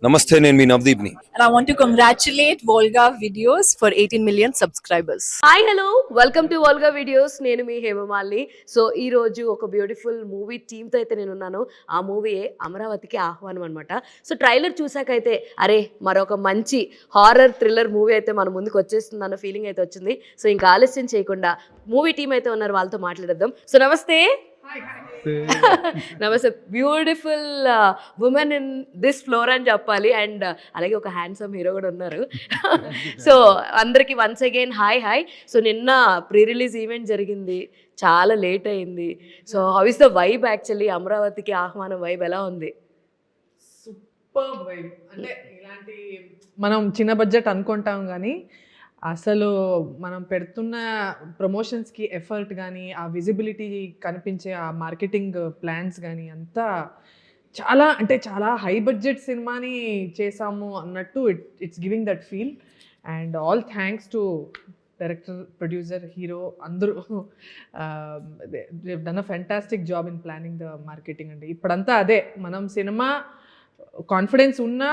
నమస్తే, నేను మీ నవదీప్ని. And I want to congratulate Volga Videos for 18 million subscribers. Hi hello welcome to Volga videos. నేను మీ Hema Malini. So ఈ రోజు ఒక బ్యూటిఫుల్ మూవీ టీమ్తో అయితే నేను ఉన్నాను. ఆ మూవీయే అమరావతికి ఆహ్వానం అనమాట. సో ట్రైలర్ చూసాకైతే అరే మరొక మంచి హారర్ థ్రిల్లర్ మూవీ అయితే మన ముందుకు వచ్చేస్తుంది అన్న ఫీలింగ్ అయితే వచ్చింది. సో ఇంకా ఆలస్యం చేయకుండా మూవీ టీం అయితే ఉన్నారు, వాళ్ళతో మాట్లాడదాం. సో నమస్తే. నమస్తే. Beautiful women in this floor అని చెప్పాలి. అండ్ అలాగే ఒక హ్యాండ్సమ్ హీరో కూడా ఉన్నారు. సో అందరికి వన్స్ అగైన్ హాయ్. సో నిన్న ప్రీ రిలీజ్ ఈవెంట్ జరిగింది, చాలా లేట్ అయింది. So how is the vibe actually? అమరావతికి ఆహ్వానం వైబ్ ఎలా ఉంది? Super vibe. అంటే ఇలాంటి మనం చిన్న బడ్జెట్ అనుకుంటాం కానీ అసలు మనం పెడుతున్న ప్రమోషన్స్కి ఎఫర్ట్ కానీ ఆ విజిబిలిటీ కనిపించే ఆ మార్కెటింగ్ ప్లాన్స్ కానీ అంతా చాలా అంటే చాలా హై బడ్జెట్ సినిమాని చేసాము అన్నట్టు it's giving that feel. And all thanks to director, producer, hero అందరూ done a fantastic job in planning the marketing. అండి ఇప్పుడంతా అదే, మనం సినిమా కాన్ఫిడెన్స్ ఉన్నా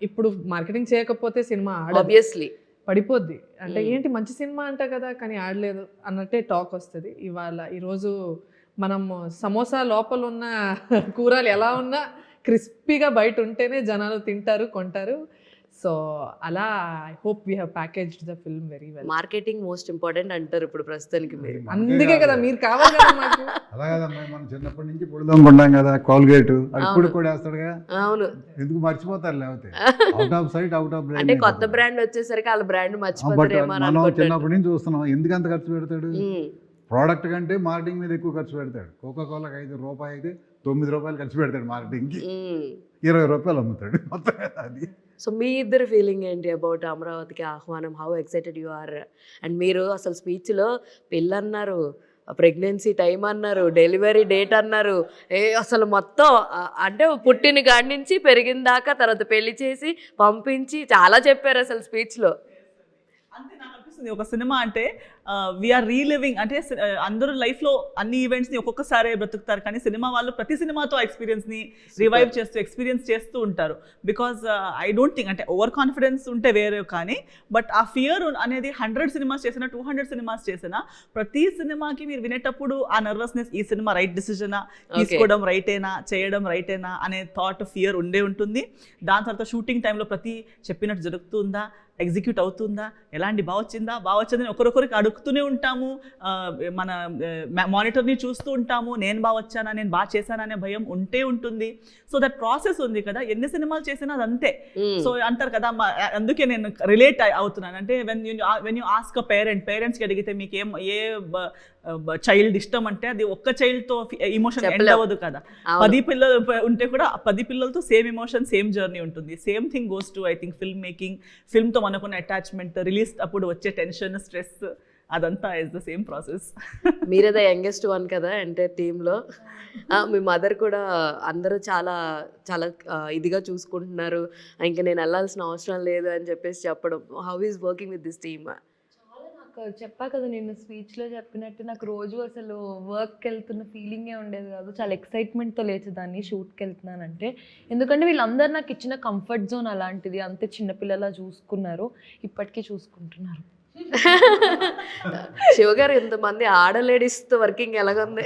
ఇప్పుడు మార్కెటింగ్ చేయకపోతే సినిమా ఆబ్వియస్లీ పడిపోద్ది. అంటే ఏంటి మంచి సినిమా అంట కదా కానీ ఆడలేదు అన్నట్టే టాక్ వస్తుంది. ఈరోజు మనం సమోసా లోపల ఉన్న కూరలు ఎలా ఉన్నా క్రిస్పీగా బయట ఉంటేనే జనాలు తింటారు, కొంటారు. సో అలా I hope we have packaged the film very well. Marketing most important అంటారు ఇప్పుడు ప్రస్తుతానికి మీరు. అందుకే కదా మీరు కావాలి కదా మాకు. అలా కదమ్మా, మనం చిన్నప్పటి నుంచి పొడిదొంగుంటాం కదా, కోల్గేట్ అది కూడా వేస్తాడుగా. అవును, ఎందుకు మర్చిపోతారు? లేకపోతే out of sight out of brand. అంటే కొత్త బ్రాండ్ వచ్చేసరికి వాళ్ళ బ్రాండ్ మర్చిపోతారేమో అని మనం అనుకుంటారు. చిన్నప్పటి నుంచి చూస్తున్నాం. ఎందుకు అంత ఖర్చు పెడతాడు? ప్రోడక్ట్ కంటే మార్కెటింగ్ మీద ఎక్కువ ఖర్చు పెడతాడు. కోకాకోలాకి 5 రూపాయలు అయితే 9 రూపాయలు ఖర్చు పెడతాడు మార్కెటింగ్కి, 20 రూపాయలు అమ్ముతాడు మొత్తం అది. సో మీ ఇద్దరు ఫీలింగ్ ఏంటి అబౌట్ అమరావతికి ఆహ్వానం? How excited you are? And మీరు అసలు స్పీచ్లో పెళ్ళి అన్నారు, ప్రెగ్నెన్సీ టైం అన్నారు, డెలివరీ డేట్ అన్నారు, అసలు మొత్తం అంటే పుట్టిన కాడి నుంచి పెరిగిన దాకా, తర్వాత పెళ్లి చేసి పంపించి చాలా చెప్పారు అసలు స్పీచ్లో. అంతే నాకు అనిపిస్తుంది, ఒక సినిమా అంటే వీఆర్ రీలివింగ్. అంటే అందరూ లైఫ్లో అన్ని ఈవెంట్స్ని ఒక్కొక్కసారి బ్రతుకుతారు, కానీ సినిమా వాళ్ళు ప్రతి సినిమాతో ఆ ఎక్స్పీరియన్స్ని రివైవ్ చేస్తూ ఎక్స్పీరియన్స్ చేస్తూ ఉంటారు. బికాజ్ ఐ డోంట్ థింక్ అంటే ఓవర్ కాన్ఫిడెన్స్ ఉంటే వేరే, కానీ బట్ ఆ ఫియర్ అనేది 100 సినిమాస్ చేసినా 200 సినిమాస్ చేసినా ప్రతి సినిమాకి మీరు వినేటప్పుడు ఆ నర్వస్నెస్, ఈ సినిమా రైట్ డిసిజనా, తీసుకోవడం రైటేనా, చేయడం రైటేనా అనే థాట్, ఫియర్ ఉండే ఉంటుంది. దాని తర్వాత షూటింగ్ టైంలో ప్రతి చెప్పినట్టు జరుగుతుందా, ఎగ్జిక్యూట్ అవుతుందా, ఎలాంటి బాగా వచ్చిందని ఒకరొకరికి అడుగుతూనే ఉంటాము. మన మానిటర్ని చూస్తూ ఉంటాము, నేను బాగా వచ్చానా, నేను బాగా చేశానా అనే భయం ఉంటే ఉంటుంది. సో దట్ ప్రాసెస్ ఉంది కదా, ఎన్ని సినిమాలు చేసినా అది అంతే. సో అంటారు కదా, అందుకే నేను రిలేట్ అవుతున్నాను. అంటే వెన్ యూ ఆస్క్ అ పేరెంట్స్కి అడిగితే మీకు ఏ చైల్డ్ ఇష్టం అంటే అది ఒక్క చైల్డ్తో ఇమోషన్ ఎండ్ అవ్వదు కదా. 10 పిల్లలు ఉంటే కూడా 10 పిల్లలతో సేమ్ ఇమోషన్, సేమ్ జర్నీ ఉంటుంది. Same thing goes to I think film making. ఫిల్మ్తో మనకున్న అటాచ్మెంట్, రిలీజ్ అప్పుడు వచ్చే టెన్షన్, స్ట్రెస్, అదంతా ఇస్ ద సేమ్ ప్రాసెస్. మీరే ద యంగెస్ట్ వన్ కదా అంటే టీంలో. మీ మదర్ కూడా అందరూ చాలా చాలా ఇదిగా చూసుకుంటున్నారు, ఇంకా నేను వెళ్ళాల్సిన అవసరం లేదు అని చెప్పేసి చెప్పడం. How is working with this team? చెప్పా కదా నేను స్పీచ్లో చెప్పినట్టు, నాకు రోజు అసలు వర్క్కి వెళ్తున్న ఫీలింగే ఉండేది కాదు. చాలా ఎక్సైట్మెంట్తో లేచేదాన్ని షూట్కి వెళ్తున్నానంటే. ఎందుకంటే వీళ్ళందరూ నాకు ఇచ్చిన కంఫర్ట్ జోన్ అలాంటిది. అంతే చిన్నపిల్లలా చూసుకున్నారు, ఇప్పటికీ చూసుకుంటున్నారు. శివగారు, ఇంతమంది ఆడలేడీస్తో వర్కింగ్ ఎలాగుంది?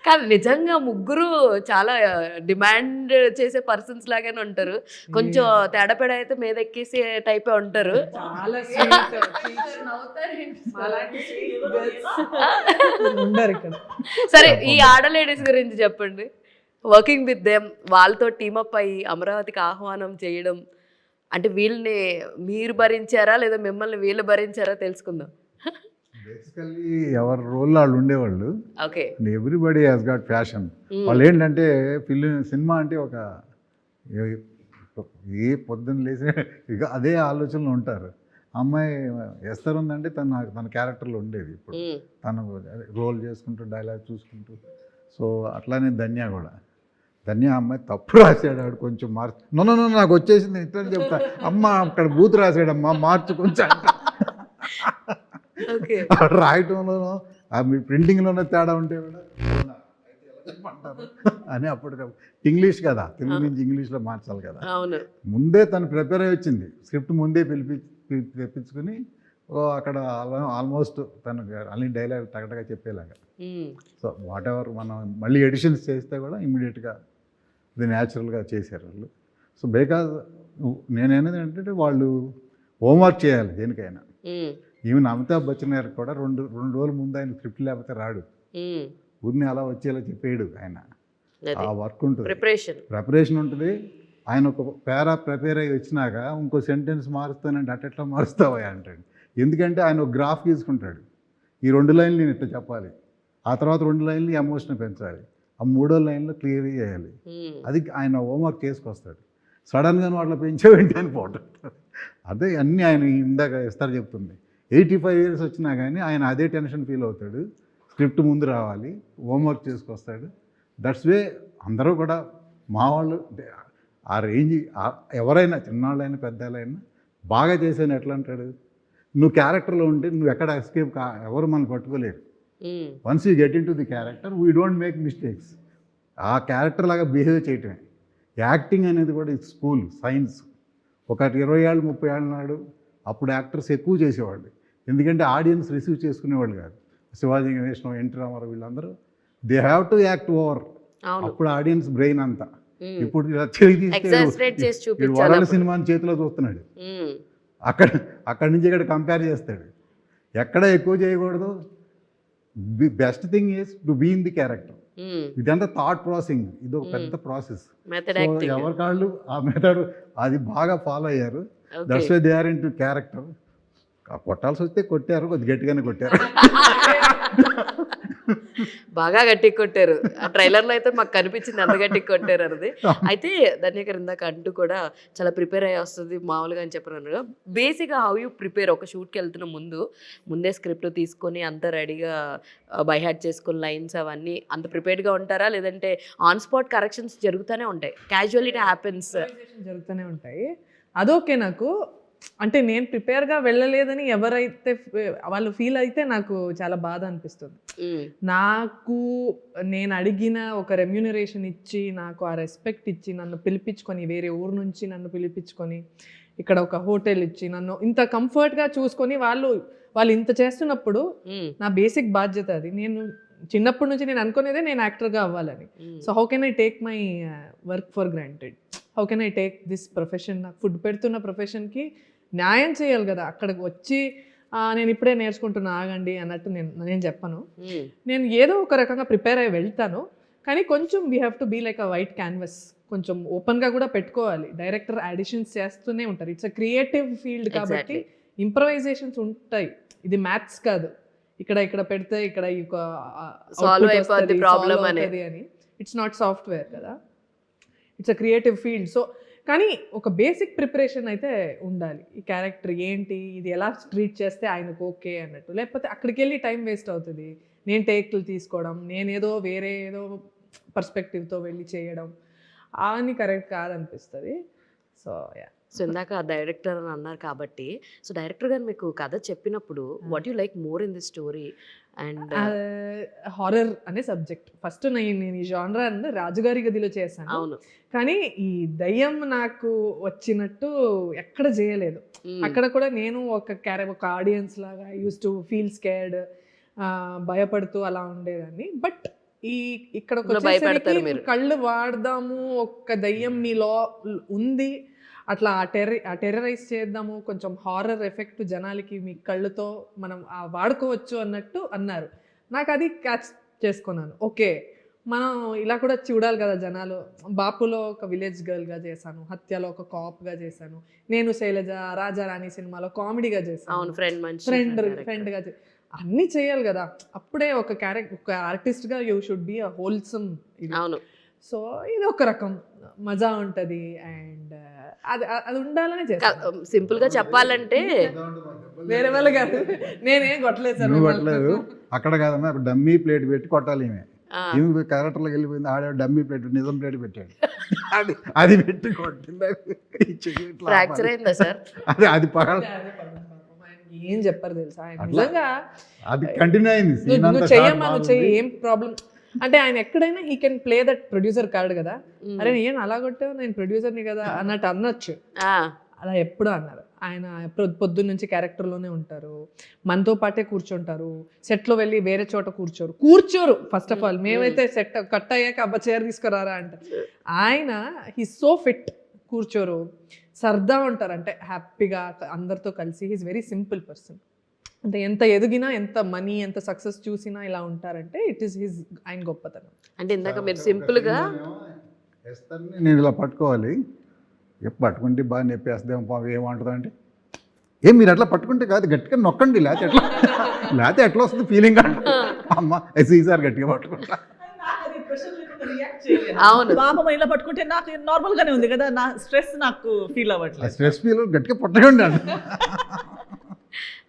కానీ నిజంగా ముగ్గురు చాలా డిమాండ్ చేసే పర్సన్స్ లాగానే ఉంటారు. కొంచెం తేడాపేడ అయితే మీద ఎక్కేసి టైపే ఉంటారు. సరే, ఈ ఆడ లేడీస్ గురించి చెప్పండి. వర్కింగ్ విత్ దెమ్, వాళ్ళతో టీమప్ అయ్యి అమరావతికి ఆహ్వానం చేయడం అంటే వీళ్ళని మీరు భరించారా లేదా మిమ్మల్ని వీళ్ళు భరించారా తెలుసుకుందాం. బేసికల్లీ ఎవరి రోల్ వాళ్ళు ఉండేవాళ్ళు. Okay, everybody has got fashion. వాళ్ళు ఏంటంటే సినిమా అంటే ఒక ఏ పొద్దున్న లేచి ఇక అదే ఆలోచనలు ఉంటారు. అమ్మాయి ఎస్తర్ ఉందంటే తన క్యారెక్టర్లో ఉండేది. ఇప్పుడు తను రోల్ చేసుకుంటూ డైలాగ్ చూసుకుంటూ. సో అట్లానే ధన్య కూడా. ధన్య అమ్మాయి తప్పు రాశాడు, ఆడు కొంచెం మార్చు. నో నాకు వచ్చేసింది ఇట్లా చెప్తా. అమ్మ అక్కడ బూత్ రాశాడమ్మా, మార్చు కొంచెం. రాయటంలోనో మీ ప్రింటింగ్లోనే తేడా ఉంటే కూడా చెప్పంటారు. అని అప్పుడు ఇంగ్లీష్ కదా, తెలుగు నుంచి ఇంగ్లీష్లో మార్చాలి కదా. అవును. ముందే తను ప్రిపేర్ అయ్యి వచ్చింది, స్క్రిప్ట్ ముందే తెప్పించుకుని అక్కడ ఆల్మోస్ట్ తను అన్ని డైలాగ్ టగటగా చెప్పేలాగా. సో వాట్ ఎవర్ మనం మళ్ళీ ఎడిషన్స్ చేస్తే కూడా ఇమ్మీడియట్గా ఇది న్యాచురల్గా చేశారు వాళ్ళు. సో బికాజ్ నేనేది ఏంటంటే వాళ్ళు హోంవర్క్ చేయాలి దేనికైనా. ఈవెన్ అమితాబ్ బచ్చన్ గారికి కూడా రెండు రోజుల ముందు ఆయన స్క్రిప్ట్ లేకపోతే రాడు, ఊరిని అలా వచ్చేలా చెప్పేయడు ఆయన. ఆ వర్క్ ఉంటుంది, ప్రిపరేషన్ ఉంటుంది. ఆయన ఒక పేరా ప్రిపేర్ అయ్యి వచ్చినాక ఇంకో సెంటెన్స్ మారుస్తానంటే అట్లా మారుస్తావా అంటాడు. ఎందుకంటే ఆయన ఒక గ్రాఫ్ తీసుకుంటాడు, ఈ 2 లైన్లు నేను ఇట్లా చెప్పాలి, ఆ తర్వాత 2 లైన్లు ఎమోషన్ పెంచాలి, ఆ 3వ లైన్లో క్లియర్ చేయాలి. అది ఆయన హోంవర్క్ చేసుకొస్తాడు. సడన్గా అట్లా పెంచేవేంటి అని పోతాడు. అదే అన్నీ ఆయన ఇందాక ఇస్తారు చెప్తుంది. 85 years వచ్చినా కానీ ఆయన అదే టెన్షన్ ఫీల్ అవుతాడు. స్క్రిప్ట్ ముందు రావాలి, హోంవర్క్ చేసుకొస్తాడు. దట్స్ వే అందరూ కూడా మా వాళ్ళు ఆ రేంజ్, ఎవరైనా చిన్నవాళ్ళైనా పెద్దవాళ్ళైనా బాగా చేసాను ఎట్లా అంటాడు, నువ్వు క్యారెక్టర్లో ఉంటే నువ్వు ఎక్కడ ఎస్కేప్ ఎవరు మనం పట్టుకోలేరు. Once you get into the character we don't make mistakes. ఆ క్యారెక్టర్ లాగా బిహేవ్ చేయటమే. యాక్టింగ్ అనేది కూడా స్కూల్ సైన్స్. ఒక 20 ఏళ్ళు 30 ఏళ్ళ నాడు అప్పుడు యాక్టర్స్ ఎక్కువ చేసేవాళ్ళు, ఎందుకంటే ఆడియన్స్ రిసీవ్ చేసుకునేవాళ్ళు కాదు. శివాజీ గణేశన్, ఎన్టీ రామారావు వీళ్ళందరూ they have to act over. అప్పుడు ఆడియన్స్ బ్రెయిన్ అంతా. ఇప్పుడు వరల్డ్ సినిమాని చేతిలో చూస్తున్నాడు, అక్కడి నుంచి ఇక్కడ కంపేర్ చేస్తాడు. ఎక్కడ ఎక్కువ చేయకూడదు. Best thing is to be in the character. ఇదంతా థాట్ ప్రాసెసింగ్, ఇది ఒక పెద్ద ప్రాసెస్. ఎవరి కాళ్ళు ఆ మెథడ్ అది బాగా ఫాలో అయ్యారు. That's why they are into character. కొట్టాల్సి వస్తే కొట్టారు, కొద్ది గట్టిగానే కొట్టారు. బాగా గట్టిగా కొట్టారు. ఆ ట్రైలర్లో అయితే మాకు కనిపించింది అంత గట్టిగా కొట్టారు అనేది. అయితే ధన్యకర్ ఇందాక అంటూ కూడా చాలా ప్రిపేర్ అయ్యి వస్తుంది మామూలుగా అని చెప్పారు. బేసిక్గా హౌ యూ ప్రిపేర్? ఒక షూట్కి వెళ్తున్న ముందే స్క్రిప్ట్ తీసుకొని అంత రెడీగా బై హ్యాట్ చేసుకుని లైన్స్ అవన్నీ అంత ప్రిపేర్డ్గా ఉంటారా, లేదంటే ఆన్ స్పాట్ కరెక్షన్స్ జరుగుతూనే ఉంటాయి, క్యాజువల్ ఇట్ హ్యాపెన్స్ జరుగుతూనే ఉంటాయి? అదోకే నాకు. అంటే నేను ప్రిపేర్గా వెళ్ళలేదని ఎవరైతే వాళ్ళు ఫీల్ అయితే నాకు చాలా బాధ అనిపిస్తుంది. నాకు నేను అడిగిన ఒక రెమ్యూనరేషన్ ఇచ్చి, నాకు ఆ రెస్పెక్ట్ ఇచ్చి, నన్ను పిలిపించుకొని, వేరే ఊరు నుంచి నన్ను పిలిపించుకొని, ఇక్కడ ఒక హోటల్ ఇచ్చి, నన్ను ఇంత కంఫర్ట్గా చూసుకొని వాళ్ళు ఇంత చేస్తున్నప్పుడు నా బేసిక్ బాధ్యత అది. నేను చిన్నప్పటి నుంచి నేను అనుకునేదే నేను యాక్టర్గా అవ్వాలని. So how can I take my work for granted? How can I take this profession? నాకు ఫుడ్ పెడుతున్న ప్రొఫెషన్కి న్యాయం చేయాలి కదా. అక్కడికి వచ్చి నేను ఇప్పుడే నేర్చుకుంటున్నా ఆగండి అన్నట్టు నేను చెప్పను. నేను ఏదో ఒక రకంగా ప్రిపేర్ అయ్యి వెళ్తాను, కానీ కొంచెం we have to be like a white canvas. కొంచెం ఓపెన్గా కూడా పెట్టుకోవాలి. డైరెక్టర్ అడిషన్స్ చేస్తూనే ఉంటారు. ఇట్స్ అ క్రియేటివ్ ఫీల్డ్ కాబట్టి ఇంప్రవైజేషన్స్ ఉంటాయి. ఇది మ్యాథ్స్ కాదు, ఇక్కడ పెడితే ఇక్కడ ప్రాబ్లమ్ అని. ఇట్స్ నాట్ సాఫ్ట్వేర్ కదా, it's a creative field. So కానీ ఒక బేసిక్ ప్రిపరేషన్ అయితే ఉండాలి. ఈ క్యారెక్టర్ ఏంటి, ఇది ఎలా ట్రీట్ చేస్తే ఆయనకు ఓకే అన్నట్టు. లేకపోతే అక్కడికి వెళ్ళి టైం వేస్ట్ అవుతుంది. నేను టేక్లు తీసుకోవడం, నేనేదో వేరే ఏదో పర్స్పెక్టివ్తో వెళ్ళి చేయడం అని కరెక్ట్ కాదనిపిస్తుంది. So yeah. సో ఇందాక డైరెక్టర్ అని అన్నారు కాబట్టి, సో డైరెక్టర్ గారు మీకు కథ చెప్పినప్పుడు what you like more in the story? And horror అనే సబ్జెక్ట్ ఫస్ట్ నేను ఈ జానరా అన్నది రాజుగారి గదిలో చేశాను. అవును, కానీ ఈ దయ్యం నాకు వచ్చినట్టు ఎక్కడ చేయలేదు. అక్కడ కూడా నేను ఒక ఆడియన్స్ లాగా యూస్ టు ఫీల్ స్కేర్డ్, భయపడుతూ అలా ఉండేదాన్ని. బట్ ఇక్కడ కళ్ళు వాడదాము, ఒక్క దయ్యం మీలో ఉంది, అట్లా ఆ టెర్రరైజ్ చేద్దాము, కొంచెం హారర్ ఎఫెక్ట్ జనాలకి మీ కళ్ళుతో మనం వాడుకోవచ్చు అన్నట్టు అన్నారు. నాకు అది క్యాచ్ చేసుకున్నాను. ఓకే, మనం ఇలా కూడా చూడాలి కదా జనాలు. బాపులో ఒక విలేజ్ గర్ల్గా చేశాను, హత్యలో ఒక కాప్గా చేశాను, నేను శైలజ రాజారాణి సినిమాలో కామెడీగా చేశాను, ఫ్రెండ్గా అన్నీ చేయాలి కదా. అప్పుడే ఒక ఆర్టిస్ట్గా you should be a wholesome. అవును. సో ఇది ఒక రకం మజా ఉంటుంది. అండ్ అది ఉండాలని చేస్తాను. సింపుల్ గా చెప్పాలంటే వేరే వాళ్ళు కాదు, నేనేం కొట్టలేదు సార్. కొట్టలేదు అక్కడ కాదమ్మా, డమ్మీ ప్లేట్ పెట్టి కొట్టాలి. ఈమె క్యారెక్టర్లోకి వెళ్ళిపోయింది, ఆడ డమ్మీ ప్లేట్ నిజం ప్లేట్ పెట్టాడు, అది పెట్టి కొట్టింది. అది పగల ఏం చెప్పారు తెలుసా, నిజంగా అది కంటిన్యూ అయింది. నువ్వు చెయ్యమ్మా, నువ్వు చెయ్యి, ఏం ప్రాబ్లం. అంటే ఆయన ఎక్కడైనా he can play that producer card కదా, అరే నేను అలా కొట్టావు నేను ప్రొడ్యూసర్ని కదా అన్నట్టు అనొచ్చు. అలా ఎప్పుడూ అన్నారు. ఆయన పొద్దున్న నుంచి క్యారెక్టర్లోనే ఉంటారు, మనతో పాటే కూర్చుంటారు, సెట్లో వెళ్ళి వేరే చోట కూర్చోరు. ఫస్ట్ ఆఫ్ ఆల్ మేమైతే సెట్ కట్ అయ్యాక అబ్బా చైర్ తీసుకురారా అంటే, ఆయన హీ సో ఫిట్, కూర్చోరు, సరదా ఉంటారు, అంటే హ్యాపీగా అందరితో కలిసి. He's very simple person. అంటే ఎంత ఎదిగినా ఎంత మనీ ఎంత సక్సెస్ చూసినా ఇలా ఉంటారంటే ఇట్ ఈస్ హిజ్ ఆయన గొప్పతనం. అంటే ఇందాక మీరు సింపుల్గా ఎస్తర్ని నేను ఇలా పట్టుకోవాలి, పట్టుకుంటే బాగా నొప్పేస్తాం ఏమంటుంది అంటే, ఏం మీరు అట్లా పట్టుకుంటే కాదు గట్టిగా నొక్కండి, లేకపోతే ఎట్లా వస్తుంది ఫీలింగ్ అంటే, అమ్మ ఈసారి గట్టిగా పట్టుకుంటా. అవును, పాపం ఇలా పట్టుకుంటే నాకు నార్మల్ గానే ఉంది కదా, నా స్ట్రెస్ నాకు ఫీల్ అవ్వట్లేదు. స్ట్రెస్ ఫీల్ గట్టిగా పట్టకండి అంటే.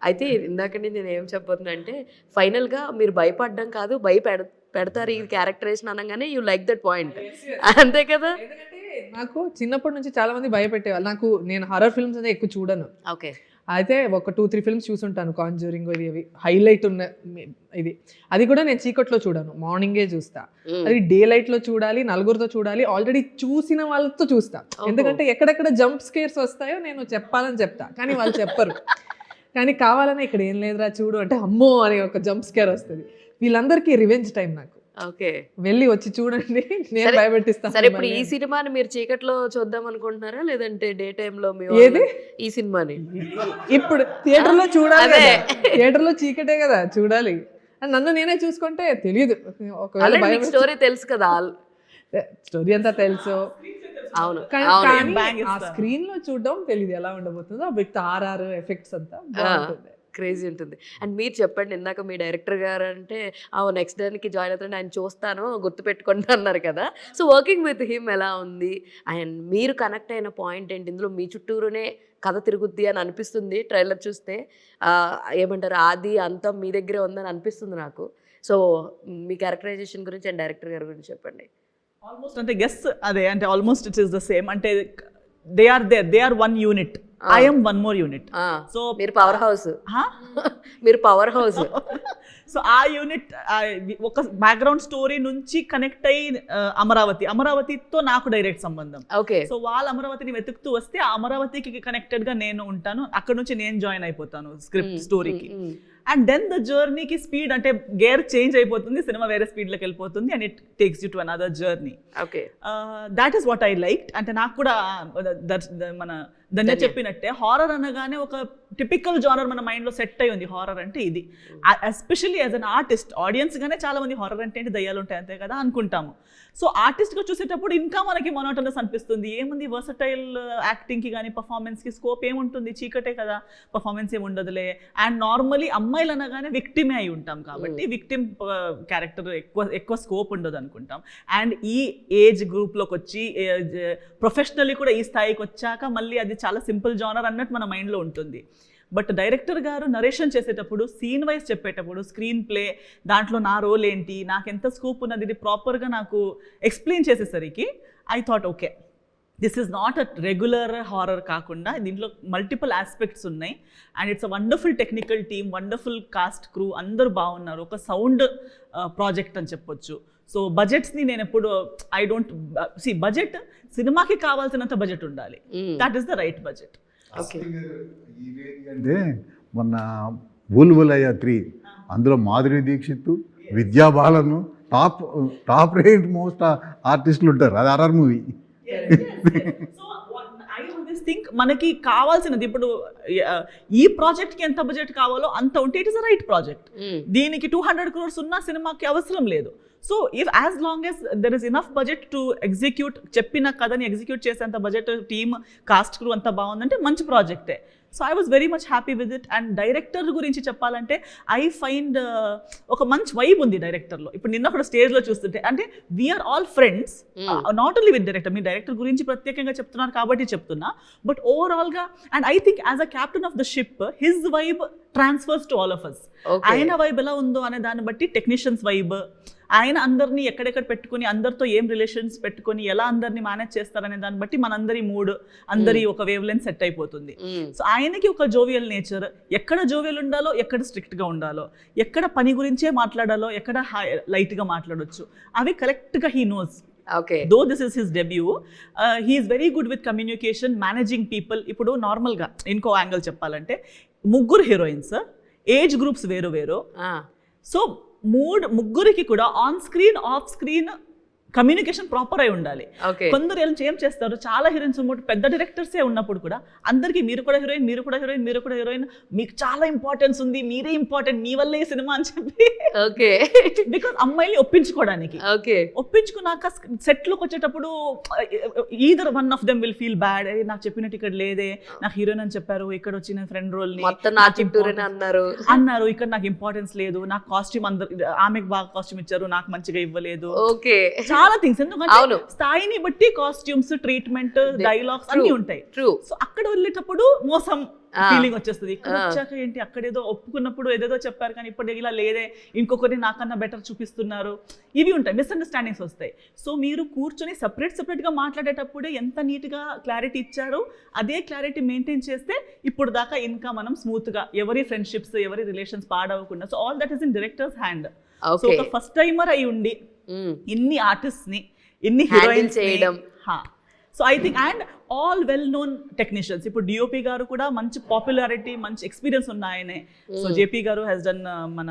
అయితే ఇందాకనే నేను ఏం చెప్పబోతున్నా అంటే, ఫైనల్గా మీరు భయపడడం కాదు, పెడతారు ఈ క్యారెక్టరేషన్ అనగానే యూ లైక్ దట్ పాయింట్, అంతే కదా. నాకు చిన్నప్పటి నుంచి చాలా మంది భయపెట్టేవాళ్ళు. నేను హారర్ ఫిల్మ్స్ అనేది ఎక్కువ చూడను. ఓకే. అయితే ఒక 2-3 ఫిల్మ్స్ చూసుంటాను, కాంజూరింగ్ ఇవి హైలైట్ ఉన్న ఇది. అది కూడా నేను చీకట్లో చూడను, మార్నింగే చూస్తా. అది డే లైట్లో చూడాలి, నలుగురితో చూడాలి, ఆల్రెడీ చూసిన వాళ్ళతో చూస్తా. ఎందుకంటే ఎక్కడెక్కడ జంప్ స్కేర్స్ వస్తాయో నేను చెప్పాలని చెప్తా, కానీ వాళ్ళు చెప్పరు. కానీ కావాలని ఇక్కడ ఏం లేదురా చూడు అంటే అమ్మో అని ఒక జంప్ స్కేర్ వస్తుంది. వీళ్ళందరికీ రివెంజ్ టైం నాకు. ఓకే, వెళ్ళి వచ్చి చూడండి, నేను భయపెట్టిస్తాను. సరే, ఇప్పుడు ఈ సినిమాని మీరు చీకట్లో చూద్దాం అనుకుంటున్నారా లేదంటే డే టైంలో? ఏది ఈ సినిమాని ఇప్పుడు థియేటర్లో చూడాలి, థియేటర్లో చీకటే కదా చూడాలి. నన్ను నేనే చూసుకుంటే తెలియదు, ఒకవేళ స్టోరీ తెలుసు కదా, స్టోరీ అంతా తెలుసు. అవును, కానీ ఆ స్క్రీన్ లో చూడడం తెలియదు ఎలా ఉండబోతుందో. విత్ ఆర్ఆర్ ఎఫెక్ట్స్ అంతా బాగుంటుంది, క్రేజీ ఉంటుంది. అండ్ మీరు చెప్పండి, ఇందాక మీ డైరెక్టర్ గారు అంటే నెక్స్ట్ డేకి జాయిన్ అవుతుంటే ఆయన చూస్తాను గుర్తుపెట్టుకుంటా అన్నారు కదా. సో వర్కింగ్ విత్ హిమ్ ఎలా ఉంది, అండ్ మీరు కనెక్ట్ అయిన పాయింట్ ఏంటి? ఇందులో మీ చుట్టూరునే కథ తిరుగుద్ది అని అనిపిస్తుంది ట్రైలర్ చూస్తే. ఏమంటారు, ఆది అంతా మీ దగ్గరే ఉందని అనిపిస్తుంది నాకు. సో మీ క్యారెక్టరైజేషన్ గురించి అండ్ డైరెక్టర్ గారి గురించి చెప్పండి. ఆల్మోస్ట్ అంటే గెస్ అదే, అంటే almost it is the same. అంటే they are one unit, I am one more unit. So మీరు పవర్ హౌస్, మీరు పవర్ హౌస్. సో ఆ యూనిట్ ఒక బ్యాక్గ్రౌండ్ స్టోరీ నుంచి కనెక్ట్ అయ్యి అమరావతితో నాకు డైరెక్ట్ సంబంధం. ఓకే. సో వాళ్ళ అమరావతిని వెతుకుతూ వస్తే ఆ అమరావతికి కనెక్టెడ్ గా నేను ఉంటాను, అక్కడ నుంచి నేను జాయిన్ అయిపోతాను స్క్రిప్ట్ స్టోరీకి. అండ్ దెన్ ద జర్నీకి స్పీడ్ అంటే గేర్ చేంజ్ అయిపోతుంది, సినిమా వేరే స్పీడ్లోకి వెళ్ళిపోతుంది, and it takes you to another journey. Okay, that is what I like. అంటే నాకు కూడా మన ధన్య చెప్పినట్టే హారర్ అనగానే ఒక టిపికల్ జానర్ మన మైండ్లో సెట్ అయి ఉంది. హారర్ అంటే ఇది, ఎస్పెషల్లీ యాజ్ అన్ ఆర్టిస్ట్, ఆడియన్స్గానే చాలా మంది హారర్ అంటే ఏంటి దయ్యాలు ఉంటాయి అంతే కదా అనుకుంటాము. సో ఆర్టిస్ట్గా చూసేటప్పుడు ఇంకా మనకి మొనోటనస్ అనిపిస్తుంది. ఏముంది వర్సటైల్ యాక్టింగ్కి కానీ పర్ఫార్మెన్స్కి స్కోప్ ఏముంటుంది, చీకటే కదా, పర్ఫార్మెన్స్ ఏమి ఉండదులే. అండ్ నార్మలీ అమ్మాయిలు అనగానే విక్టిమే అయి ఉంటాం కాబట్టి విక్టిమ్ క్యారెక్టర్ ఎక్కువ స్కోప్ ఉండదు అనుకుంటాం. అండ్ ఈ ఏజ్ గ్రూప్లోకి వచ్చి ప్రొఫెషనల్లీ కూడా ఈ స్థాయికి వచ్చాక మళ్ళీ అది చాలా సింపుల్ జానర్ అన్నట్టు మన మైండ్లో ఉంటుంది. బట్ డైరెక్టర్ గారు నరేషన్ చేసేటప్పుడు, సీన్ వైజ్ చెప్పేటప్పుడు, స్క్రీన్ ప్లే దాంట్లో నా రోల్ ఏంటి, నాకు ఎంత స్కోప్ ఉన్నది, ఇది ప్రాపర్గా నాకు ఎక్స్ప్లెయిన్ చేసేసరికి I thought okay, this is not a regular horror కాకుండా దీంట్లో మల్టిపుల్ ఆస్పెక్ట్స్ ఉన్నాయి. And it's a wonderful technical team, wonderful cost crew, అందరూ బాగున్నారు, ఒక సౌండ్ ప్రాజెక్ట్ అని చెప్పొచ్చు. సో బడ్జెట్స్ని నేను ఎప్పుడు ఐ డోంట్ సి బడ్జెట్, సినిమాకి కావాల్సినంత బడ్జెట్ ఉండాలి, that is the right budget. అంటే మొన్న బుల్బులయ్య 3 అందులో మాధురి దీక్షిత్, విద్యా బాలను టాప్ రేట్ మోస్ట్ ఆర్టిస్టులు ఉంటారు, అది ఆర్ఆర్ మూవీ. థింక్ మనకి కావాల్సినది ఇప్పుడు ఈ ప్రాజెక్ట్కి ఎంత బడ్జెట్ కావాలో అంత ఉంటే it is a right project. దీనికి 200 crores ఉన్నా సినిమాకి అవసరం లేదు. So if as long as there is enough budget to execute, చెప్పిన కథని ఎగ్జిక్యూట్ చేసేంత బడ్జెట్, టీమ్, కాస్ట్ క్రూ అంతా బాగుందంటే మంచి ప్రాజెక్టే. So I was very much happy with it. And director గురించి చెప్పాలంటే ఐ ఫైండ్ ఒక మంచి వైబ్ ఉంది డైరెక్టర్లో. ఇప్పుడు నిన్న కూడా స్టేజ్లో చూస్తుంటే, అంటే we are all friends, not only with director, మీ డైరెక్టర్ గురించి ప్రత్యేకంగా చెప్తున్నారు కాబట్టి చెప్తున్నా, బట్ ఓవరాల్గా. And I think as a captain of the ship his vibe transfers to all of us. ఆయన వైబ్ ఎలా ఉందో అనే దాన్ని బట్టి టెక్నీషియన్స్ వైబ్, ఆయన అందరినీ ఎక్కడెక్కడ పెట్టుకుని అందరితో ఏం రిలేషన్స్ పెట్టుకొని ఎలా అందరినీ మేనేజ్ చేస్తారనే దాన్ని బట్టి మనందరి మూడ్ అందరి ఒక వేవ్ లెంత్ సెట్ అయిపోతుంది. సో ఆయనకి ఒక జోవియల్ నేచర్, ఎక్కడ జోవియల్ ఉండాలో, ఎక్కడ స్ట్రిక్ట్గా ఉండాలో, ఎక్కడ పని గురించే మాట్లాడాలో, ఎక్కడ లైట్గా మాట్లాడొచ్చు, అవి కరెక్ట్గా he knows. Okay, though this is his debut, he's very good with communication, managing people. ఇప్పుడు నార్మల్గా ఇంకో యాంగిల్ చెప్పాలంటే ముగ్గురు హీరోయిన్స్, ఏజ్ గ్రూప్స్ వేరు వేరు. సో ముగ్గురికి కూడా on screen off screen communication proper అయి ఉండాలి. కొందరు ఏం చేస్తారు, చాలా హీరోయిన్స్ పెద్ద డైరెక్టర్సే ఉన్నప్పుడు కూడా అందరికీ మీరు కూడా హీరోయిన్, మీరు కూడా హీరోయిన్, మీరు కూడా హీరోయిన్, మీకు చాలా ఇంపార్టెన్స్ ఉంది, మీరే ఇంపార్టెంట్, మీ వల్లే ఈ సినిమా అని చెప్పి, బికాస్ అమ్మాయిని ఒప్పించుకోవడానికి. ఒప్పించుకున్నాక సెట్లోకి వచ్చేటప్పుడు either one of them will feel bad, నాకు చెప్పినట్టు ఇక్కడ లేదే, నాకు హీరోయిన్ అని చెప్పారు, ఇక్కడ వచ్చి నేను ఫ్రెండ్ రోల్ అన్నారు, ఇక్కడ నాకు ఇంపార్టెన్స్ లేదు, నాకు కాస్ట్యూమ్ ఆమెకు బాగా కాస్ట్యూమ్ ఇచ్చారు, నాకు మంచిగా ఇవ్వలేదు, చాలా థింగ్స్. ఎందుకంటే స్థాయిని బట్టి కాస్ట్యూమ్స్, ట్రీట్మెంట్, డైలాగ్స్ అన్ని ఉంటాయి. సో అక్కడ వెళ్ళేటప్పుడు మోసం ఫీలింగ్ వచ్చేస్తుంది. ఇక్కడ వచ్చాక ఏంటి, అక్కడేదో ఒప్పుకున్నప్పుడు ఏదేదో చెప్పారు కానీ ఇప్పుడు ఇలా లేదే, ఇంకొకరిని నాకన్నా బెటర్ చూపిస్తున్నారు, ఇవి ఉంటాయి, మిస్అండర్స్టాండింగ్స్ వస్తాయి. సో మీరు కూర్చొని సపరేట్గా మాట్లాడేటప్పుడే ఎంత నీట్గా క్లారిటీ ఇచ్చారో అదే క్లారిటీ మెయింటైన్ చేస్తే ఇప్పుడు దాకా ఇంకా మనం స్మూత్గా ఎవరి ఫ్రెండ్షిప్స్, ఎవరి రిలేషన్స్ పాడవకుండా. So all that is in directors hand. So ఒక ఫస్ట్ టైమర్ అయి ఉండి ఇన్ని ఆర్టిస్ట్ ని, ఇన్ని హీరోయిన్స్ చేయడం. So I think and all well known technicians. ఇప్పుడు డిఓపి గారు కూడా మంచి పాపులారిటీ, మంచి ఎక్స్పీరియన్స్ ఉన్న ఆయనే. సో జేపీ గారు హ్యాస్ డన్ మన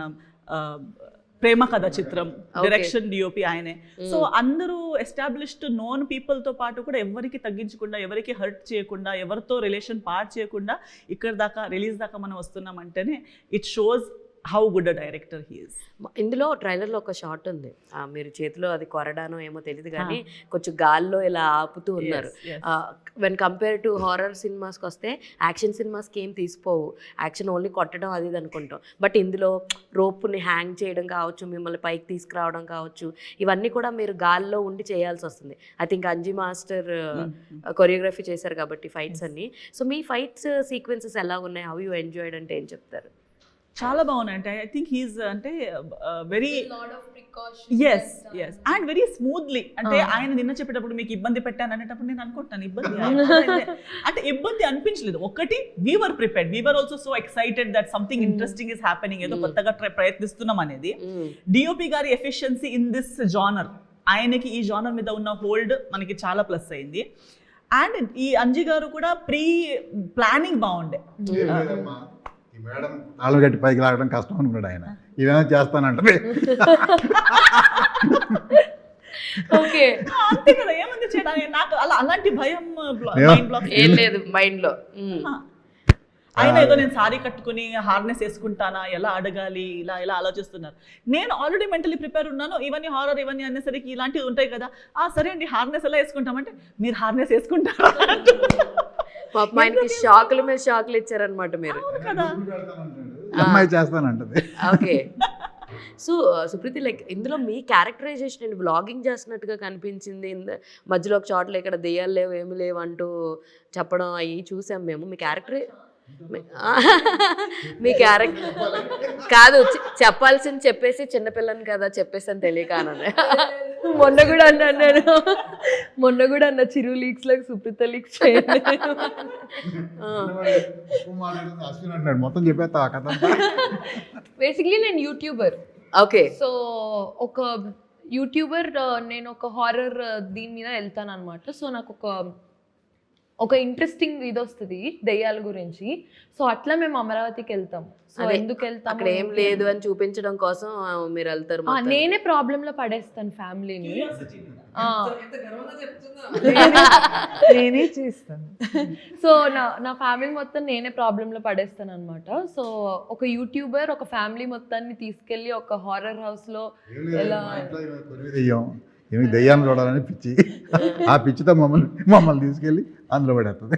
ప్రేమ కథ చిత్రం డైరెక్షన్, డిఓపి ఆయనే. సో అందరూ ఎస్టాబ్లిష్డ్ నోన్ పీపుల్ తో పాటు కూడా ఎవరికి తగ్గించకుండా, ఎవరికి హర్ట్ చేయకుండా, ఎవరితో రిలేషన్ పార్ట్ చేయకుండా ఇక్కడ దాకా రిలీజ్ దాకా మనం వస్తున్నాం అంటేనే it shows how good a director he is. ఇందులో ట్రైలర్లో ఒక షాట్ ఉంది, మీరు చేతిలో అది కొరడానో ఏమో తెలియదు కానీ కొంచెం గాల్లో ఇలా ఆపుతూ ఉన్నారు. వెన్ కంపేర్ టు హారర్ సినిమాస్కి వస్తే యాక్షన్ సినిమాస్కి ఏం తీసిపోవు, యాక్షన్ ఓన్లీ కొట్టడం అది ఇది అనుకుంటాం. బట్ ఇందులో రోప్ని హ్యాంగ్ చేయడం కావచ్చు, మిమ్మల్ని పైకి తీసుకురావడం కావచ్చు, ఇవన్నీ కూడా మీరు గాల్లో ఉండి చేయాల్సి వస్తుంది. I think Anji master choreography చేశారు కాబట్టి ఫైట్స్ అన్ని. సో మీ ఫైట్స్ సీక్వెన్సెస్ ఎలా ఉన్నాయి, హౌ యూ ఎంజాయ్డ్ అంటే ఏం చెప్తారు? చాలా బాగున్నాయి. అంటే ఐ థింక్ హీస్ అంటే very easy and very smoothly. అంటే ఆయన నిన్న చెప్పేటప్పుడు మీకు ఇబ్బంది పెట్టాను అనేటప్పుడు నేను అనుకుంటాను ఇబ్బంది అంటే ఇబ్బంది అనిపించలేదు. ఒకటి we are prepared, we are also so excited that something interesting is happening, ఏదో కొత్తగా ప్రయత్నిస్తున్నాం అనేది. డిఓపి గారి ఎఫిషియన్సీ ఇన్ దిస్ జానర్, ఆయనకి ఈ జానర్ మీద ఉన్న హోల్డ్ మనకి చాలా ప్లస్ అయింది. అండ్ ఈ అంజీ గారు కూడా ప్రీ ప్లానింగ్ బాగుండే. మేడం తాళ్ళు గట్టి పైకి లాగడం కష్టం అనుకున్నాడు ఆయన, ఇవేమో చేస్తానంటే అంతే కదా, ఏముంది చేయడానికి, నాకు అలాంటి భయం ఏం లేదు మైండ్ లో. ఆయన ఏదో నేను సారీ కట్టుకుని హార్నెస్ వేసుకుంటానా, ఎలా అడగాలి, ఇలా ఇలా ఆలోచిస్తున్నారు. నేను ఆల్రెడీ మెంటలీ ప్రిపేర్ ఉన్నాను, ఇవన్నీ హారర్ ఇవన్నీ అనేసరికి ఇలాంటివి ఉంటాయి కదా, సరే అండి హార్నెస్ ఎలా వేసుకుంటామంటే మీరు హార్నెస్ వేసుకుంటారా, ఆయనకి షాకుల మీద షాకులు ఇచ్చారనమాట మీరు కదా. అమ్మాయి చేస్తానంటది. ఓకే. సో సుప్రీతి, లైక్ ఇందులో మీ క్యారెక్టరైజేషన్ అండ్ వ్లాగింగ్ చేస్తున్నట్టుగా కనిపించింది. మధ్యలో ఒక చోట్ల ఇక్కడ దెయ్యాలు లేవు ఏమి లేవు అంటూ చెప్పడం అవి చూసాం మేము. మీ క్యారెక్టర్ కాదు చెప్పాల్సింది చెప్పేసి చిన్నపిల్లని కదా చెప్పేసి తెలియక అన్నది. మొన్న కూడా అన్న చిరు లీక్స్ లాగా సుప్రీత లీక్స్ చేయండి. మొత్తం చెప్పేస్తా కథ. బేసిక్లీ నేను యూట్యూబర్. ఓకే. సో ఒక యూట్యూబర్, నేను ఒక హారర్ దీని మీద వెళ్తాను అనమాట. సో నాకు ఒక ఇంట్రెస్టింగ్ ఇది వస్తుంది దెయ్యాల గురించి. సో అట్లా మేము అమరావతికి వెళ్తాం. సో ఎందుకు వెళ్తాం, అక్కడ ఏం లేదు అని చూపించడం కోసం మీరు వెళ్తారు. నేనే ప్రాబ్లంలో పడేస్తాను ఫ్యామిలీని. నేనే చేస్తాను. సో నా ఫ్యామిలీ మొత్తం నేనే ప్రాబ్లంలో పడేస్తాను అనమాట. సో ఒక యూట్యూబర్ ఒక ఫ్యామిలీ మొత్తాన్ని తీసుకెళ్ళి ఒక హారర్ హౌస్ లో ఎలా ఏమి దెయ్యాన్ని చూడాలని పిచ్చి, ఆ పిచ్చితో మమ్మల్ని తీసుకెళ్ళి అందులో పడేస్తుంది.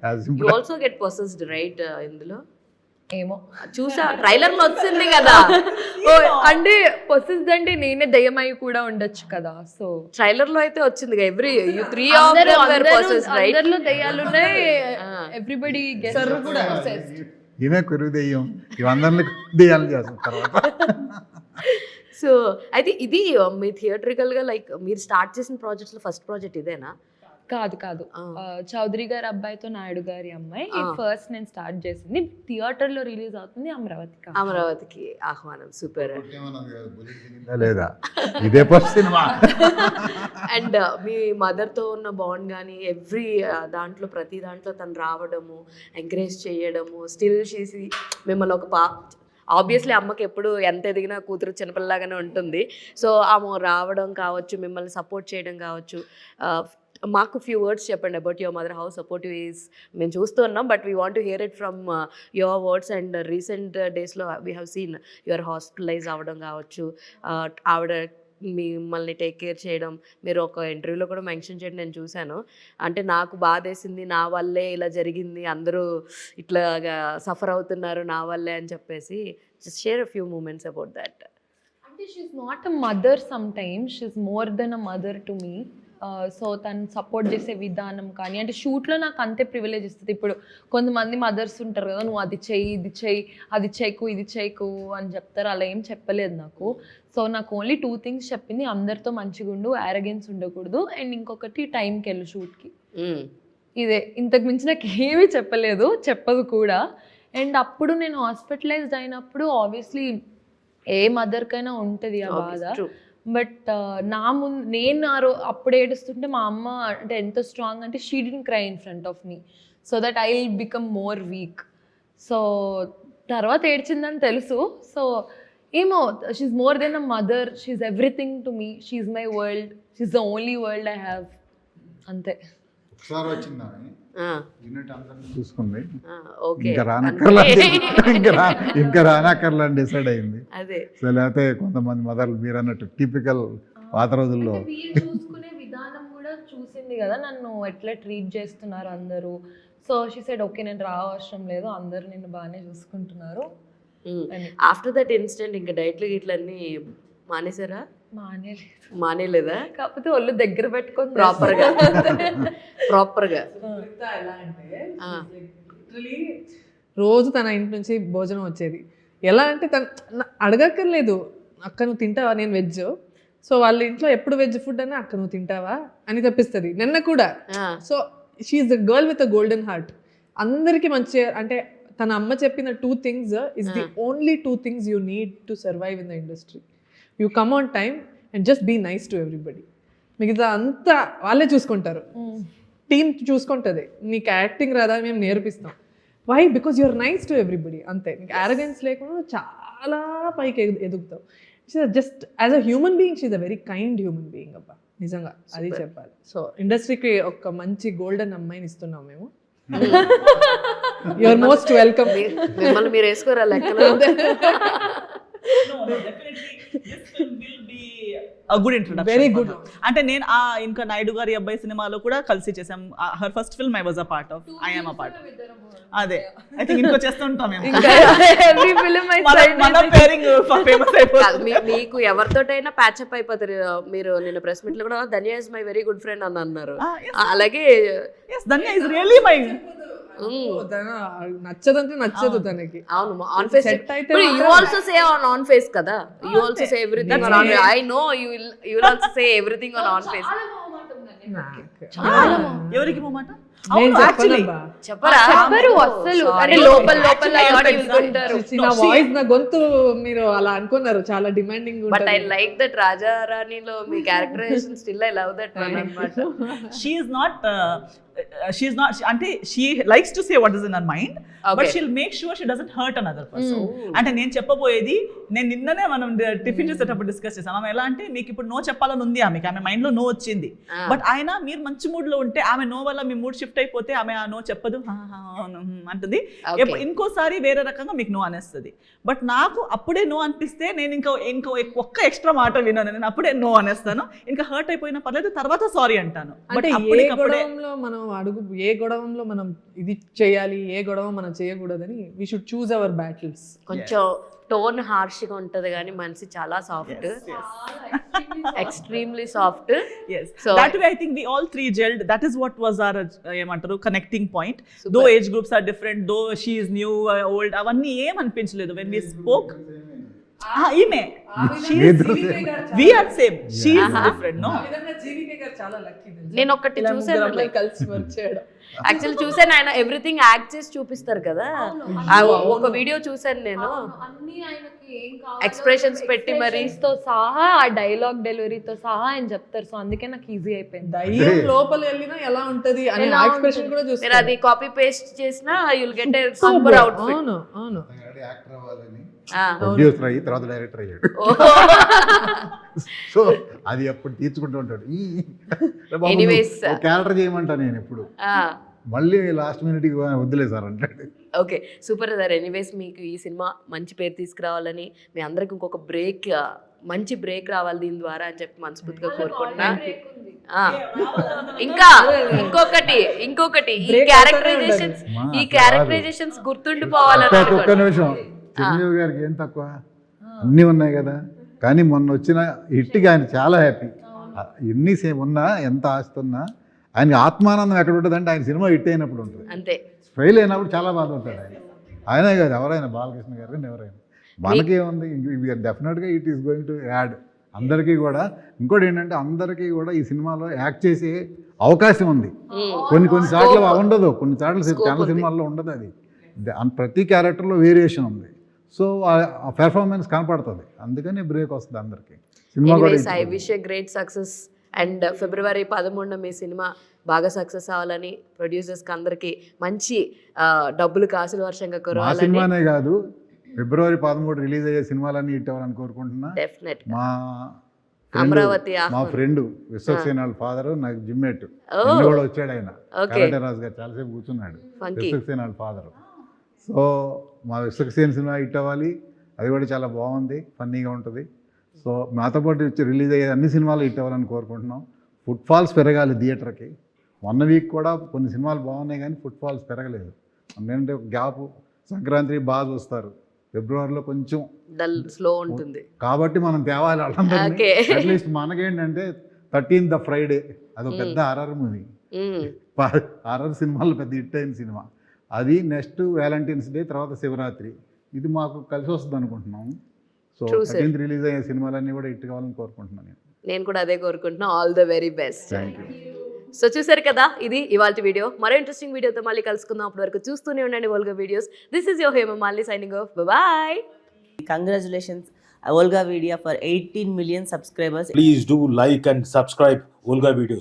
ఆల్సో గెట్ పొసెస్డ్ రైట్ ఇందులో? ఏమో చూసా ట్రైలర్ లో వచ్చింది కదా. అంటే పొసెస్డ్ అంటే నేనే దయ్యమై కూడా ఉండొచ్చు కదా. సో ట్రైలర్ లో అయితే వచ్చింది కదా, every 3 of them were possessed, right? అందరిలో దయ్యాలు ఉన్నాయి, ఎవ్రీబడి గెస్ కూడా ఈమె కొరువు దెయ్యం, ఇవందరిని దెయ్యాలు చేస్తారు తర్వాత. సో అయితే ఇది మీ థియేట్రికల్గా లైక్ మీరు స్టార్ట్ చేసిన ప్రాజెక్ట్స్లో ఫస్ట్ ప్రాజెక్ట్ ఇదేనా? కాదు కాదు చౌదరి గారి అబ్బాయితో నాయుడు గారి అమ్మాయి ఫస్ట్ నేను స్టార్ట్ చేసింది. థియేటర్ లో రిలీజ్ అవుతుంది అమరావతికి ఆహ్వానం. సూపర్. లేదా ఇదే ఫస్ట్ సినిమా. అండ్ మీ మదర్తో ఉన్న బాండ్ కానీ ఎవ్రీ దాంట్లో ప్రతి దాంట్లో తను రావడము, ఎంకరేజ్ చేయడము, స్టిల్ చేసి మిమ్మల్ని ఒక ఆబ్వియస్లీ అమ్మకి ఎప్పుడు ఎంత ఎదిగినా కూతురు చిన్నపిల్లలాగానే ఉంటుంది. సో ఆమె రావడం కావచ్చు, మిమ్మల్ని సపోర్ట్ చేయడం కావచ్చు. మాకు ఫ్యూ వర్డ్స్ చెప్పండి about your mother, how supportive is. మేము చూస్తున్నాం but we want to hear it from your words. And recent డేస్లో we have seen your hospitalize అవ్వడం కావచ్చు, ఆవిడ మిమ్మల్ని టేక్ కేర్ చేయడం. మీరు ఒక ఇంటర్వ్యూలో కూడా మెన్షన్ చేయడం నేను చూశాను. అంటే నాకు బాధేసింది, నా వల్లే ఇలా జరిగింది, అందరూ ఇట్లాగా సఫర్ అవుతున్నారు నా వల్లే అని చెప్పేసి. Just share a few moments about that. అంటే she's not a mother, sometimes she's more than a mother to me. So తను సపోర్ట్ చేసే విధానం కానీ, అంటే షూట్లో నాకు అంతే ప్రివిలేజ్ ఇస్తుంది. ఇప్పుడు కొంతమంది మదర్స్ ఉంటారు కదా, నువ్వు అది చెయ్యి, ఇది చెయ్యి, అది చేయకు, ఇది చేయకు అని చెప్తారు. అలా ఏం చెప్పలేదు నాకు. సో నాకు ఓన్లీ 2 things చెప్పింది. అందరితో మంచిగా ఉండు, యారగెన్స్ ఉండకూడదు, అండ్ ఇంకొకటి టైంకి వెళ్ళు షూట్కి. ఇదే, ఇంతకు మించి నాకు ఏమీ చెప్పలేదు, చెప్పదు కూడా. అండ్ అప్పుడు నేను హాస్పిటలైజ్డ్ అయినప్పుడు ఆబ్వియస్లీ ఏ మదర్కైనా ఉంటుంది ఆ బాధ. బట్ నేను అప్పుడు ఏడుస్తుంటే మా అమ్మ అంటే ఎంత స్ట్రాంగ్ అంటే she didn't cry in front of me so that I will become more weak. So తర్వాత ఏడ్చిందని తెలుసు. సో ఏమో, she's more than a mother, she's everything to me, she's my world, she's the only world I have. అంతే. ఒకసారి వచ్చింది unit అందరిని చూసుకుంది, okay ఇంకా రానక్కర్లా డిసైడ్ అయింది. అదే. సో లేకపోతే కొంతమంది మదర్లు మీరు అన్నట్టు టిపికల్ పాత రోజుల్లో చూసుకునే విధానం కూడా చూసింది కదా, నన్ను ఎట్లా ట్రీట్ చేస్తున్నారు అందరూ. సో షీ సెడ్ ఓకే నేను అవసరం లేదు, అందరూ నిన్ను బాగానే చూసుకుంటున్నారు. ఆఫ్టర్ దట్ ఇన్సిడెంట్ ఇంకా డైట్లు గిట్లన్నీ మానేసారా? మానేలేదా? కాకపోతే ఒళ్ళు దగ్గర పెట్టుకొని ప్రాపర్గా ఎలా అంటే రోజు తన ఇంటి నుంచి భోజనం వచ్చేది. ఎలా అంటే తను అడగక్కర్లేదు, అక్క నువ్వు తింటావా, నేను వెజ్. సో వాళ్ళ ఇంట్లో ఎప్పుడు వెజ్ ఫుడ్ అని అక్క నువ్వు తింటావా అని తెప్పిస్తుంది. నిన్న కూడా. So she's the girl with a golden heart. అందరికీ మంచి, అంటే తన అమ్మ చెప్పిన 2 things is the only 2 things you need to survive in the industry. You come on time and just be nice to everybody. మిగతా అంతా వాళ్ళే చూసుకుంటారు, టీమ్ చూసుకుంటుంది. నీకు యాక్టింగ్ రాదా, మేము నేర్పిస్తాం. Why? Because you're nice to everybody. అంతే. నీకు యారగెన్స్ లేకుండా చాలా పైకి ఎదుగుతావు. Just as a human being she's a very kind human being అబ్బా, నిజంగా అది చెప్పాలి. సో ఇండస్ట్రీకి ఒక మంచి గోల్డెన్ అమ్మాయిని ఇస్తున్నాం మేము. You're most welcome. మిమ్మల్ని మీరు వేసుకోరా లెక్కలో? Good introduction. Very good. అంటే నేను ఇంకా నాయుడు గారి అబ్బాయి సినిమాలో కూడా కలిసి చేసాం. Her first film I was a part of, I am a part. అదే ఐ థింక్ ఇంకో చేస్తూ ఉంటాం మేము. మీకు ఎవరితోటైనా ప్యాచప్ అయిపోతారు. మీరు నిన్న ప్రెస్ మీట్ లో కూడా Dhanya is my very good friend అని అన్నారు. అలాగే ధన్య ఇస్ రియల్లీ మై నచ్చదంటే నచ్చదు తనకి. అవును, on face you also say on face కదా, you also say everything on on. I know you will also say everything on face. ఎవరికి మొమాట? చెప్పరు అసలు, అంటే లోపల నా వాయిస్, నా గొంతు మీరు అలా అనుకున్నారు, చాలా demanding. But I like that రాజారాణిలో మీ characterisation, still I love that one అన్నమాట. షీ is not అంటే she likes to say what is in her mind, but she'll make sure she doesn't hurt another person. అంటే నేను చెప్పబోయేది, నేను నిన్ననే మనం టిఫిన్ చేసేటప్పుడు డిస్కస్ చేసాం. ఆమె ఎలా అంటే, మీకు ఇప్పుడు నో చెప్పాలని ఉంది ఆమెకి, ఆమె మైండ్ లో నో వచ్చింది. బట్ ఆయన మీరు మంచి మూడ్ లో ఉంటే, ఆమె నో వల్ల మీ మూడ్ షిఫ్ట్ అయిపోతే ఆమె ఆ నో చెప్పదు, అంటుంది. ఇంకోసారి వేరే రకంగా మీకు నో అనేస్తుంది. బట్ నాకు అప్పుడే నో అనిపిస్తే నేను ఇంకో ఒక్క ఎక్స్ట్రా మాట విన్నాను, నేను అప్పుడే నో అనేస్తాను. ఇంకా హర్ట్ అయిపోయినా పర్లేదు, తర్వాత సారీ అంటాను. అంటే ఏ గొడవలో మనం ఇది చేయాలి, ఏ గొడవ మనం చేయకూడదని we should choose our battles. కొంచెం టోన్ హార్ష్ గా ఉంటది కానీ మనసి చాలా soft, extremely soft. So that way I think we all 3 gelled. That is what was our ఏమంటారు connecting point. Though age groups are different, though she is new old, అవన్నీ ఏం అనిపించలేదు. వెన్ వి స్పోక్ ఈమె we are same she is different no చాలా lucky నేను ఒకటి చూసాను కలిసి వర్క్ చేయడం. యాక్చువల్లీ చూసాను, ఆయన ఎవ్రీథింగ్ యాక్ట్ చేసి చూపిస్తారు కదా. ఒక వీడియో చూసాను నేను, అన్ని ఆయనకి ఏం Expressions పెట్టి మరి. తో సహా ఆ డైలాగ్ డెలివరీతో సహా ఆయన చెప్తారు. సో అందుకే నాకు ఈజీ అయిపోయింది. దయ్యం లోపల వెళ్ళినా ఎలా ఉంటది అని ఎలా ఎక్స్ప్రెషన్ ఉంటది? కూడా మీరు చూస్తారు. అది కాపీ పేస్ట్ చేసినా you'll get a super outfit. అవును అవును. యాక్టర్ అవ్వాలని ప్రొడ్యూసర్ అయ్యి తర్వాత డైరెక్టర్ అయ్యాడు. సో అది ఎప్పుడు తీర్చుకుంటూ ఉంటాడు. Anyways. క్యారెక్టర్ చేయమంటా నేను ఎప్పుడు, మళ్ళీ లాస్ట్ మినిట్కి వద్దులే సార్ అంటాడు. Okay super sir. ఎనీవేస్ మీకు ఈ సినిమా మంచి పేరు తీసుకురావాలని, మీ అందరికి ఇంకొక బ్రేక్, మంచి బ్రేక్ రావాలి దీని ద్వారా అని చెప్పి మనస్ఫూర్తిగా కోరుకుంటున్నా. ఇంకా ఇంకొకటి ఈ క్యారెక్టరైజేషన్స్ గుర్తుండిపోవాలని ఒక్క నిమిషం, చిరంజీవి గారికి ఏం తక్కువ, అన్నీ ఉన్నాయి కదా. కానీ మొన్న వచ్చిన హిట్కి ఆయన చాలా హ్యాపీ. ఎన్ని ఉన్నా ఎంత ఆస్తున్నా ఆయనకి ఆత్మానందం ఎక్కడ ఉంటుంది అంటే ఆయన సినిమా హిట్ అయినప్పుడు ఉంటుంది. అంతే, ఫెయిల్ అయినప్పుడు చాలా బాధ ఉంటాడు ఆయన. ఆయనే కాదు ఎవరైనా, బాలకృష్ణ గారు కానీ ఎవరైనా. మనకేముంది, డెఫినెట్గా it is going to add అందరికీ కూడా. ఇంకోటి ఏంటంటే అందరికీ కూడా ఈ సినిమాలో యాక్ట్ చేసే అవకాశం ఉంది. కొన్ని సార్లు ఉండదు, కొన్ని సార్లు చాలా సినిమాల్లో ఉండదు. అది ప్రతి క్యారెక్టర్లో వేరియేషన్ ఉంది. సో ఆ పెర్ఫార్మెన్స్ కనపడుతుంది, అందుకని బ్రేక్ వస్తుంది అందరికి. సినిమా కూడా I wish a great success. And February 13 me cinema బాగా సక్సెస్ అవ్వాలని, ప్రొడ్యూసర్స్కి అందరికి మంచి డబ్బులు కాసుల వర్షంగా మా కురవాలని. సినిమానే కాదు, February 13 రిలీజ్ అయ్యే సినిమాలన్నీ హిట్ అవ్వాలని కోరుకుంటున్నా. డెఫినెట్. మా అమరావతి మా ఫ్రెండ్ విశ్వక్సేనాల్ ఫాదర్, నాకు జిమ్మేట్ కూడా వచ్చాడు. ఆయన రాజు గారు చాలాసేపు కూర్చున్నాడు, విశ్వక్సేనాల్ ఫాదర్. సో మా విశ్వక్సేన సినిమా హిట్ అవ్వాలి, అది కూడా చాలా బాగుంది, ఫన్నీగా ఉంటుంది. సో మాతో పాటు వచ్చి రిలీజ్ అయ్యే అన్ని సినిమాలు హిట్ అవ్వాలని కోరుకుంటున్నాం. ఫుట్ఫాల్స్ పెరగాలి థియేటర్కి. 1 వీక్ కూడా కొన్ని సినిమాలు బాగున్నాయి కానీ ఫుట్ఫాల్స్ పెరగలేదు. ఎందుకంటే గ్యాప్, సంక్రాంతి బాగా చూస్తారు, ఫిబ్రవరిలో కొంచెం డల్ స్లో ఉంటుంది కాబట్టి మనం తేవాలి వాళ్ళందరినీ. అట్లీస్ట్ మనకేంటంటే 13th ఫ్రైడే అదొక పెద్ద హారర్ మూవీ, హారర్ సినిమాలో పెద్ద హిట్ అయిన సినిమా అది. నెక్స్ట్ వ్యాలంటైన్స్ డే, తర్వాత శివరాత్రి, ఇది మాకు కలిసి వస్తుంది అనుకుంటున్నాము. సో 13th రిలీజ్ అయ్యే సినిమాలన్నీ కూడా హిట్ కావాలని కోరుకుంటున్నాను నేను కూడా అదే కోరుకుంటున్నా. All the very best. Thank you. So చూసారు కదా, ఇది ఇవాల్టి వీడియో. మరో ఇంట్రెస్టింగ్ వీడియోతో మళ్ళీ కలుసుకుందాం. అప్పటి వరకు చూస్తూనే ఉండండి Volga videos. This is your Hemamalini signing off. Bye. Congratulations, Volga Media, for 18 million subscribers. Please do like and subscribe Volga Videos.